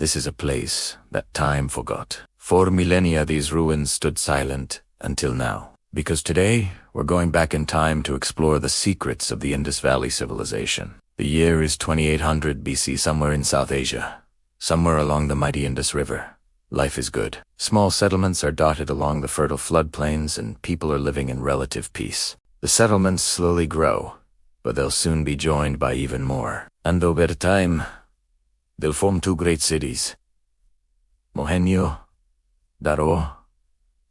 This is a place that time forgot. For millennia these ruins stood silent until now. Because today, we're going back in time to explore the secrets of the Indus Valley Civilization. The year is 2800 BC, somewhere in South Asia. Somewhere along the mighty Indus River. Life is good. Small settlements are dotted along the fertile floodplains and people are living in relative peace. The settlements slowly grow, but they'll soon be joined by even more. And over time, they'll form two great cities. Mohenjo-daro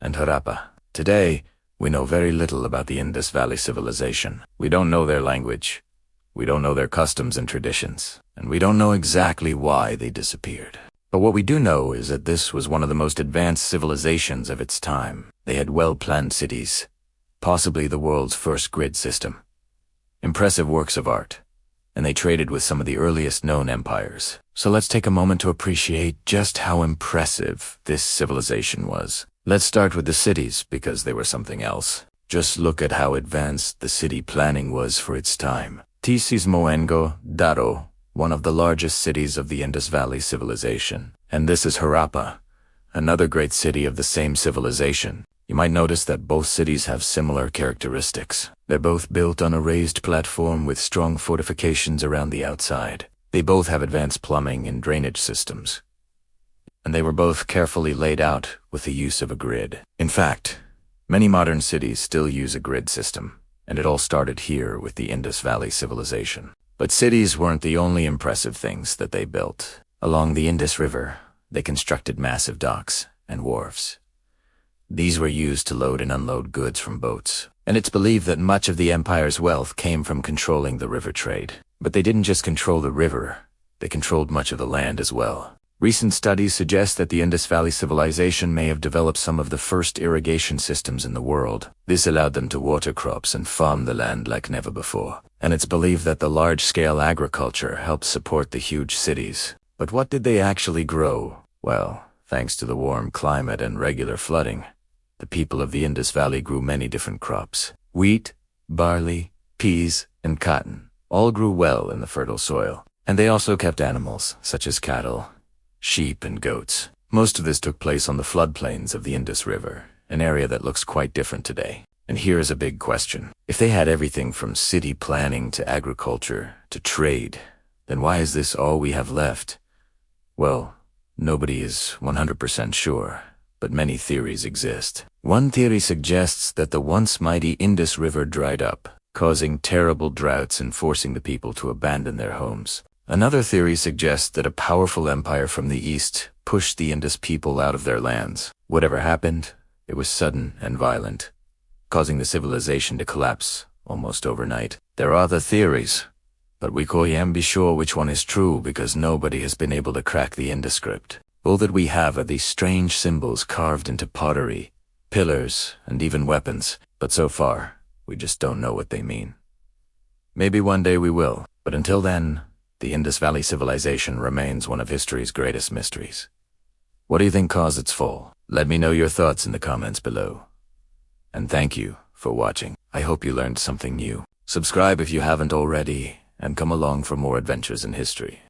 and Harappa. Today, we know very little about the Indus Valley Civilization. We don't know their language. We don't know their customs and traditions. And we don't know exactly why they disappeared. But what we do know is that this was one of the most advanced civilizations of its time. They had well-planned cities, possibly the world's first grid system, impressive works of art, and they traded with some of the earliest known empires. So let's take a moment to appreciate just how impressive this civilization was. Let's start with the cities, because they were something else. Just look at how advanced the city planning was for its time. This is Mohenjo-daro, one of the largest cities of the Indus Valley Civilization. And this is Harappa, another great city of the same civilization. You might notice that both cities have similar characteristics. They're both built on a raised platform with strong fortifications around the outside. They both have advanced plumbing and drainage systems. And they were both carefully laid out with the use of a grid. In fact, many modern cities still use a grid system, and it all started here with the Indus Valley Civilization. But cities weren't the only impressive things that they built. Along the Indus River, they constructed massive docks and wharves. These were used to load and unload goods from boats, and it's believed that much of the empire's wealth came from controlling the river trade. But they didn't just control the river, they controlled much of the land as well. Recent studies suggest that the Indus Valley Civilization may have developed some of the first irrigation systems in the world. This allowed them to water crops and farm the land like never before. And it's believed that the large-scale agriculture helped support the huge cities. But what did they actually grow? Well, thanks to the warm climate and regular flooding, the people of the Indus Valley grew many different crops. Wheat, barley, peas, and cotton all grew well in the fertile soil. And they also kept animals, such as cattle, sheep, and goats. Most of this took place on the floodplains of the Indus River, an area that looks quite different today. And here is a big question. If they had everything from city planning to agriculture to trade, then why is this all we have left? Well, nobody is 100% sure, but many theories exist. One theory suggests that the once mighty Indus River dried up, causing terrible droughts and forcing the people to abandon their homes. Another theory suggests that a powerful empire from the east pushed the Indus people out of their lands. Whatever happened, it was sudden and violent, causing the civilization to collapse almost overnight. There are other theories, but we can't be sure which one is true because nobody has been able to crack the Indus script. All that we have are these strange symbols carved into pottery, pillars, and even weapons, but so far, we just don't know what they mean. Maybe one day we will, but until then, the Indus Valley Civilization remains one of history's greatest mysteries. What do you think caused its fall? Let me know your thoughts in the comments below. And thank you for watching. I hope you learned something new. Subscribe if you haven't already, and come along for more adventures in history.